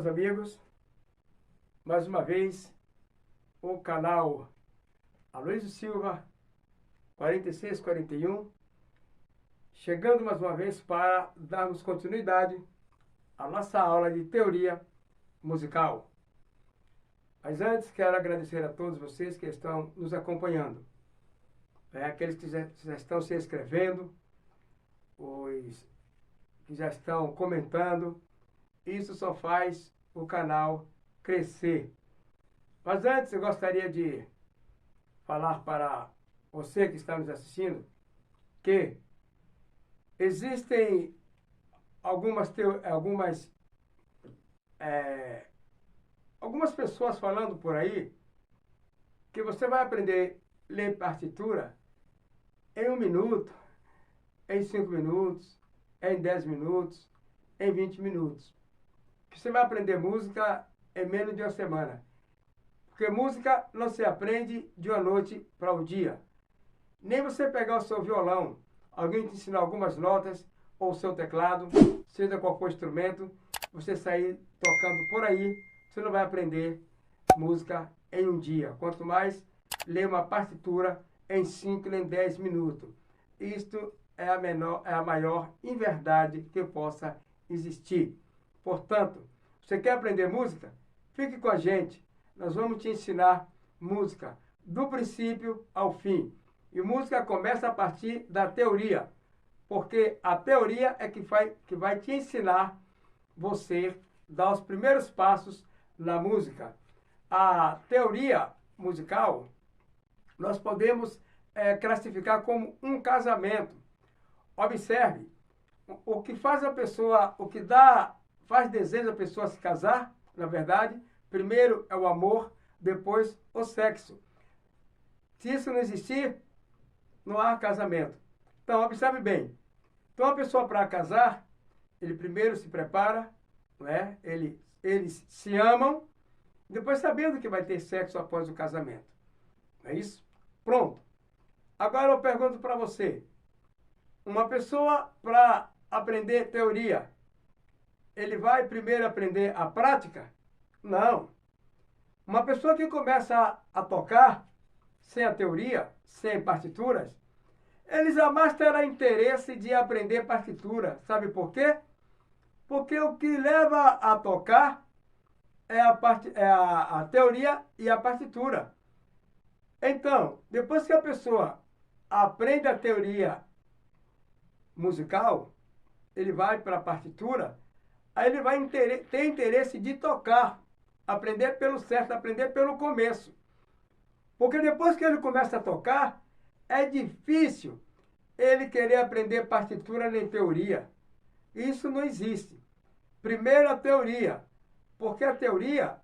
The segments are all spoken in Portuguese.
meus amigos, mais uma vez o canal Aloysio Silva 4641, chegando mais uma vez para darmos continuidade à nossa aula de teoria musical. Mas antes quero agradecer a todos vocês que estão nos acompanhando, aqueles que já estão se inscrevendo, os que já estão comentando. Isso só faz o canal crescer. Mas antes eu gostaria de falar para você que está nos assistindo que existem algumas pessoas falando por aí que você vai aprender a ler partitura em 1 minuto, em 5 minutos, em 10 minutos, em 20 minutos. Que você vai aprender música em menos de uma semana. Porque música não se aprende de uma noite para um dia. Nem você pegar o seu violão, alguém te ensinar algumas notas, ou o seu teclado, seja qual for o instrumento, você sair tocando por aí, você não vai aprender música em um dia. Quanto mais ler uma partitura em 5 nem 10 minutos. Isto é a maior inverdade que possa existir. Portanto, você quer aprender música? Fique com a gente. Nós vamos te ensinar música do princípio ao fim. E música começa a partir da teoria, porque a teoria é que vai te ensinar você dar os primeiros passos na música. A teoria musical nós podemos classificar como um casamento. Observe, o que faz a pessoa, faz desejo a pessoa se casar, na verdade, primeiro é o amor, depois o sexo. Se isso não existir, não há casamento. Então, observe bem. Então, a pessoa para casar, ele primeiro se prepara, não é? Eles se amam, depois sabendo que vai ter sexo após o casamento. Não é isso? Pronto. Agora eu pergunto para você. Uma pessoa para aprender teoria, ele vai primeiro aprender a prática? Não. Uma pessoa que começa a tocar sem a teoria, sem partituras, ele jamais terá interesse de aprender partitura. Sabe por quê? Porque o que leva a tocar é a teoria e a partitura. Então, depois que a pessoa aprende a teoria musical, ele vai para a partitura, aí ele vai ter interesse de tocar, aprender pelo certo, aprender pelo começo. Porque depois que ele começa a tocar, é difícil ele querer aprender partitura nem teoria. Isso não existe. Primeiro a teoria, porque a teoria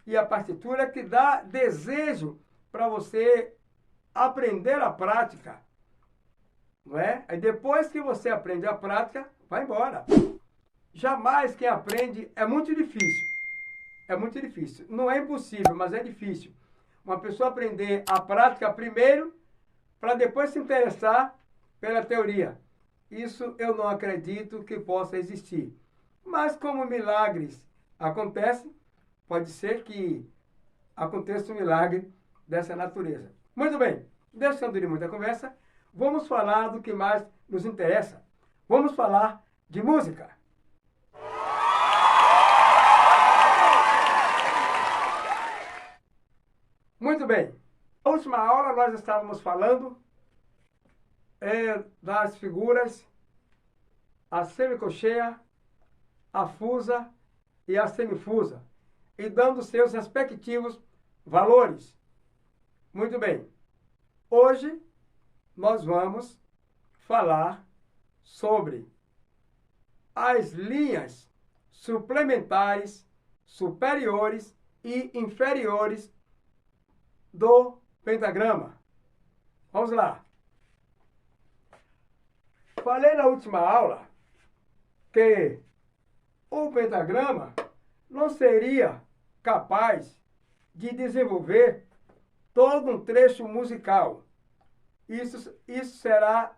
e a partitura é que dá desejo para você aprender a prática. Não é? Aí depois que você aprende a prática, vai embora. Jamais quem aprende é muito difícil. É muito difícil. Não é impossível, mas é difícil. Uma pessoa aprender a prática primeiro, para depois se interessar pela teoria. Isso eu não acredito que possa existir. Mas como milagres acontecem, pode ser que aconteça um milagre dessa natureza. Muito bem, deixando de muita conversa, vamos falar do que mais nos interessa. Vamos falar de música. Muito bem. Na última aula nós estávamos falando das figuras a semicolcheia, a fusa e a semifusa, e dando seus respectivos valores. Muito bem. Hoje nós vamos falar sobre as linhas suplementares, superiores e inferiores do pentagrama. Vamos lá. Falei na última aula que o pentagrama não seria capaz de desenvolver todo um trecho musical. Isso será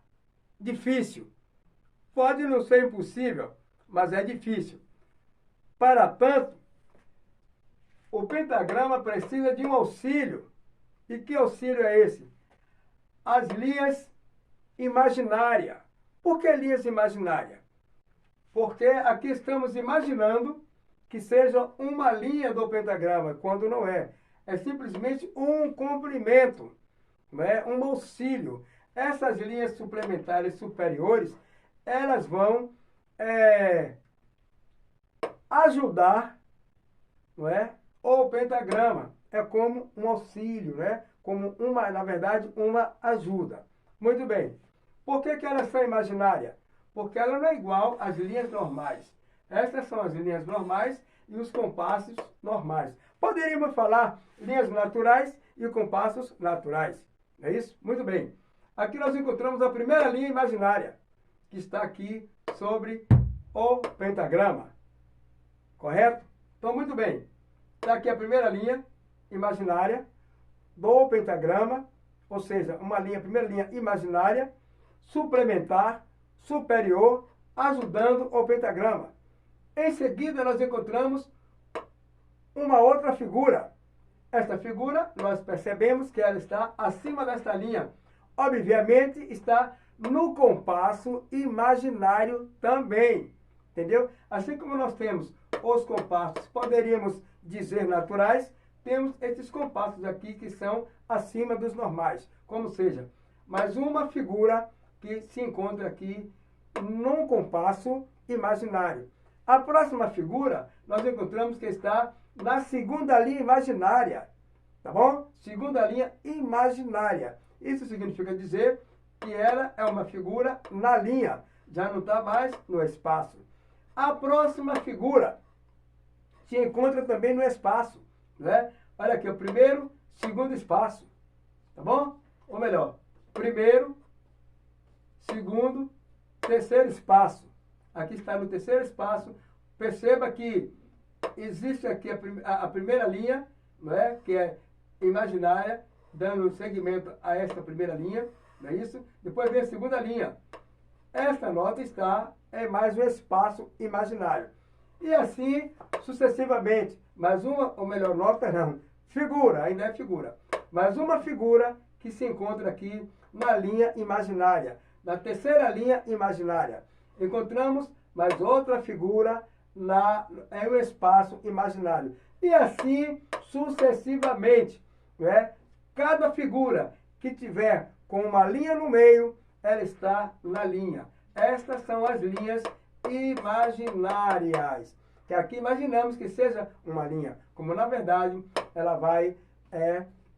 difícil. Pode não ser impossível, mas é difícil. Para tanto, o pentagrama precisa de um auxílio. E que auxílio é esse? As linhas imaginárias. Por que linhas imaginárias? Porque aqui estamos imaginando que seja uma linha do pentagrama, quando não é. É simplesmente um complemento, não é? Um auxílio. Essas linhas suplementares superiores, elas vão ajudar, não é? O pentagrama. É como um auxílio, né? Como na verdade, uma ajuda. Muito bem. Por que elas são imaginárias? Porque ela não é igual às linhas normais. Essas são as linhas normais e os compassos normais. Poderíamos falar linhas naturais e compassos naturais. Não é isso? Muito bem. Aqui nós encontramos a primeira linha imaginária, que está aqui sobre o pentagrama. Correto? Então, muito bem. Está aqui a primeira linha imaginária do pentagrama, ou seja, primeira linha imaginária, suplementar, superior, ajudando o pentagrama. Em seguida, nós encontramos uma outra figura. Esta figura, nós percebemos que ela está acima desta linha. Obviamente, está no compasso imaginário também. Entendeu? Assim como nós temos os compassos, poderíamos dizer naturais, temos esses compassos aqui que são acima dos normais. Como seja, mais uma figura que se encontra aqui num compasso imaginário. A próxima figura, nós encontramos que está na segunda linha imaginária. Tá bom? Segunda linha imaginária. Isso significa dizer que ela é uma figura na linha, já não está mais no espaço. A próxima figura se encontra também no espaço, né? Olha aqui, o primeiro, segundo espaço, tá bom? Ou melhor, primeiro, segundo, terceiro espaço. Aqui está no terceiro espaço. Perceba que existe aqui a primeira linha, né, que é imaginária, dando seguimento a esta primeira linha, não é isso? Depois vem a segunda linha. Esta nota está em mais um espaço imaginário. E assim sucessivamente. Mais uma, ou melhor, nota não, figura, ainda é figura. Mais uma figura que se encontra aqui na linha imaginária. Na terceira linha imaginária. Encontramos mais outra figura em um espaço imaginário. E assim sucessivamente. Né? Cada figura que tiver com uma linha no meio, ela está na linha. Estas são as linhas imaginárias. Que aqui imaginamos que seja uma linha, como na verdade ela vai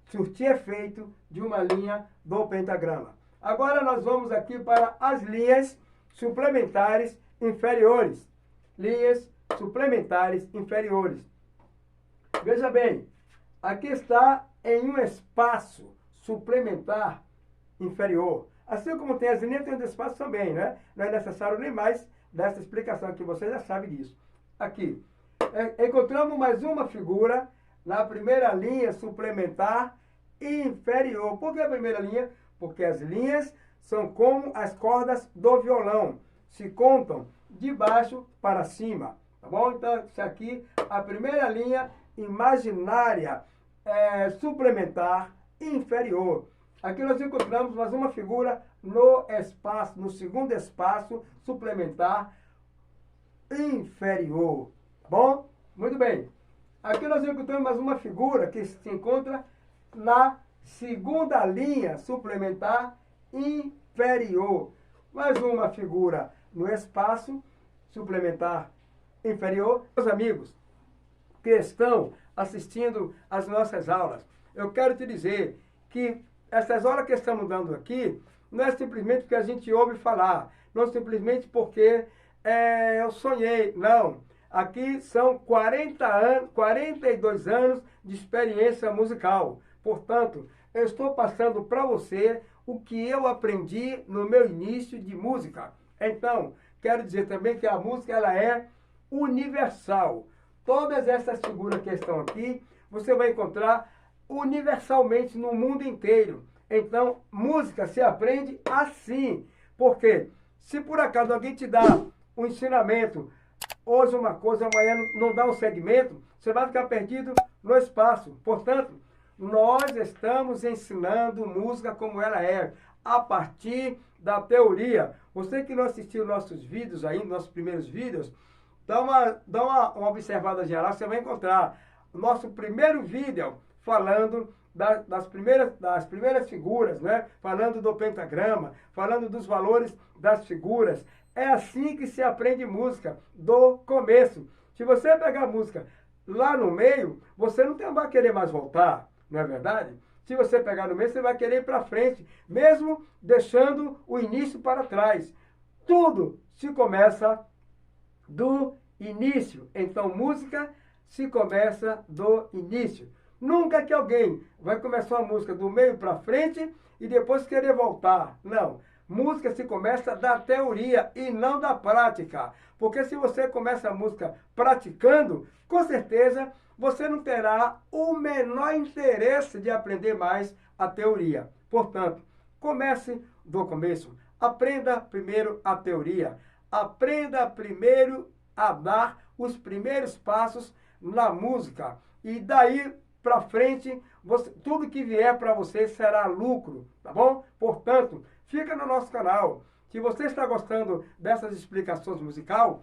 surtir efeito de uma linha do pentagrama. Agora nós vamos aqui para as linhas suplementares inferiores. Linhas suplementares inferiores. Veja bem, aqui está em um espaço suplementar inferior. Assim como tem as linhas, tem os espaços também, né? Não é necessário nem mais dessa explicação aqui, você já sabe disso. Aqui, encontramos mais uma figura na primeira linha suplementar inferior. Por que a primeira linha? Porque as linhas são como as cordas do violão. Se contam de baixo para cima. Tá bom? Então, isso aqui, a primeira linha imaginária suplementar inferior. Aqui nós encontramos mais uma figura no espaço, no segundo espaço suplementar inferior. Tá bom? Muito bem. Aqui nós encontramos mais uma figura que se encontra na segunda linha suplementar inferior. Mais uma figura no espaço suplementar inferior. Meus amigos que estão assistindo às nossas aulas, eu quero te dizer que essas aulas que estamos dando aqui não é simplesmente porque a gente ouve falar, não simplesmente porque eu sonhei, não. Aqui são 42 anos de experiência musical. Portanto, eu estou passando para você o que eu aprendi no meu início de música. Então, quero dizer também que a música ela é universal. Todas essas figuras que estão aqui, você vai encontrar universalmente no mundo inteiro. Então, música se aprende assim. Porque se por acaso alguém te dá um ensinamento hoje uma coisa, amanhã não dá um segmento, você vai ficar perdido no espaço. Portanto, nós estamos ensinando música como ela é, a partir da teoria. Você que não assistiu nossos vídeos ainda, nossos primeiros vídeos, dá uma observada geral, você vai encontrar o nosso primeiro vídeo falando das primeiras figuras, né? Falando do pentagrama, falando dos valores das figuras. É assim que se aprende música, do começo. Se você pegar a música lá no meio, você não vai querer mais voltar, não é verdade? Se você pegar no meio, você vai querer ir para frente, mesmo deixando o início para trás. Tudo se começa do início. Então, música se começa do início. Nunca que alguém vai começar uma música do meio para frente e depois querer voltar. Não. Música se começa da teoria e não da prática. Porque se você começa a música praticando, com certeza você não terá o menor interesse de aprender mais a teoria. Portanto, comece do começo. Aprenda primeiro a teoria. Aprenda primeiro a dar os primeiros passos na música. E daí para frente, tudo que vier para você será lucro, tá bom? Portanto, fica no nosso canal. Se você está gostando dessas explicações musicais,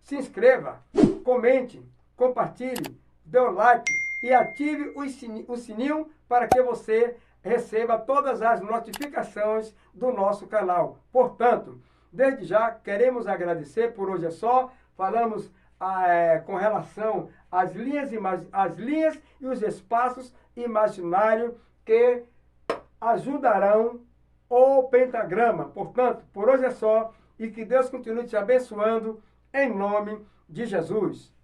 se inscreva, comente, compartilhe, dê o like e ative o sininho para que você receba todas as notificações do nosso canal. Portanto, desde já, queremos agradecer. Por hoje é só. Falamos com relação às linhas e os espaços imaginários que ajudarão o pentagrama. Portanto, por hoje é só, e que Deus continue te abençoando em nome de Jesus.